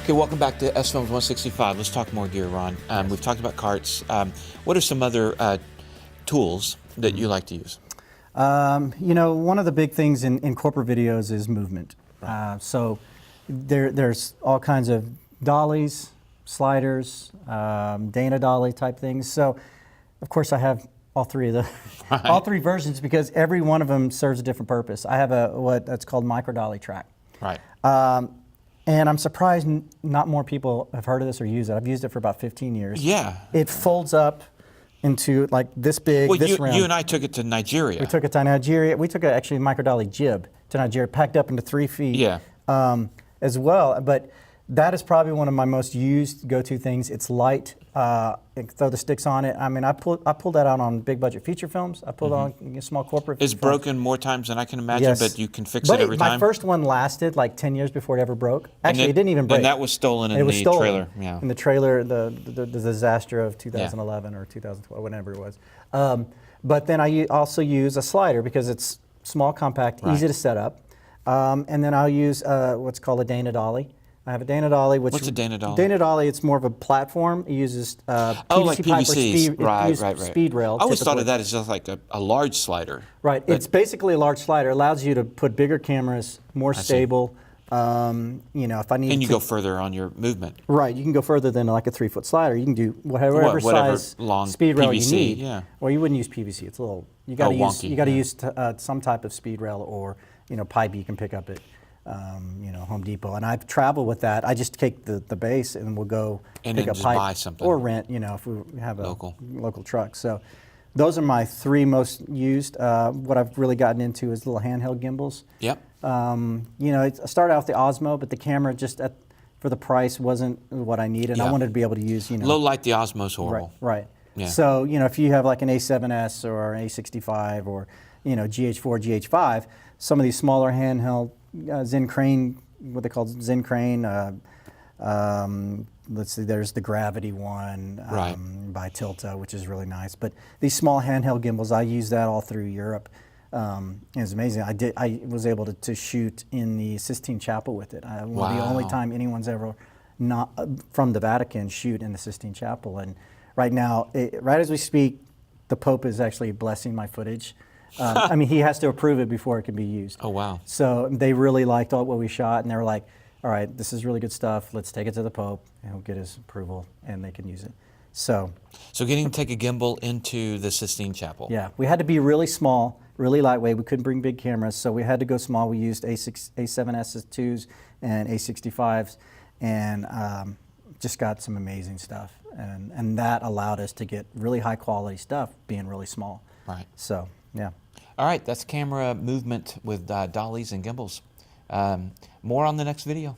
Okay, welcome back to SFilms165. Let's talk more gear, Ron. We've talked about carts. What are some other tools that you like to use? You know, one of the big things in corporate videos is movement. Right. So there's all kinds of dollies, sliders, Dana dolly type things. So of course I have all three of the all three versions because every one of them serves a different purpose. I have what that's called micro dolly track. Right. And I'm surprised not more people have heard of this or use it. I've used it for about 15 years. Yeah. It folds up into like this big, well, this round. You and I took it to Nigeria. We took it to Nigeria. We took actually a micro dolly jib to Nigeria, packed up into 3 feet. Yeah. As well. But that is probably one of my most used go-to things. It's light. Throw the sticks on it. I mean, I pulled that out on big budget feature films. I pulled it on small corporate. It's broken more times than I can imagine, yes. but you can fix it every time. My first one lasted like 10 years before it ever broke. Actually, it didn't even break. And that was stolen in the trailer. Yeah. In the trailer, the disaster of 2011 or 2012, whenever it was. But then I also use a slider because it's small, compact, easy to set up. And then I'll use what's called a Dana dolly. I have a Dana dolly. What's a Dana dolly? Dana dolly, it's more of a platform. It uses PVC like PVC. Right. Speed rail. I always thought of that as just like a large slider. Right. It's basically a large slider. It allows you to put bigger cameras, more stable. You know, if I need and you go further on your movement. Right. You can go further than like a 3-foot slider. You can do whatever size long speed rail PVC, you need. Yeah. Well, you wouldn't use PVC. It's a little. You got to use. Wonky, You got to use some type of speed rail or pipe you can pick up at Home Depot. And I've traveled with that. I just take the base and we'll go and pick up pipe buy something or rent. If we have a local truck. So those are my 3 most used. What I've really gotten into is little handheld gimbals. Yep. I started out with the Osmo, but the camera just for the price wasn't what I needed. I wanted to be able to use low light. The Osmo's horrible. Right. Yeah. So if you have like an A7S or an A65 or GH4, GH5, some of these smaller handheld Zen Crane, what they call Zen Crane. Let's see, there's the Gravity one by Tilta, which is really nice. But these small handheld gimbals, I use that all through Europe. It's amazing. I was able to shoot in the Sistine Chapel with it. The only time anyone's ever not from the Vatican shoot in the Sistine Chapel. And right now, right as we speak, the Pope is actually blessing my footage. I mean, he has to approve it before it can be used. Oh, wow. So they really liked what we shot, and they were like, all right, this is really good stuff. Let's take it to the Pope, and he'll get his approval, and they can use it. So getting to take a gimbal into the Sistine Chapel. Yeah, we had to be really small, really lightweight. We couldn't bring big cameras, so we had to go small. We used A7S2s and A65s, and just got some amazing stuff. And that allowed us to get really high quality stuff being really small. Right. So, yeah. All right, that's camera movement with dollies and gimbals. More on the next video.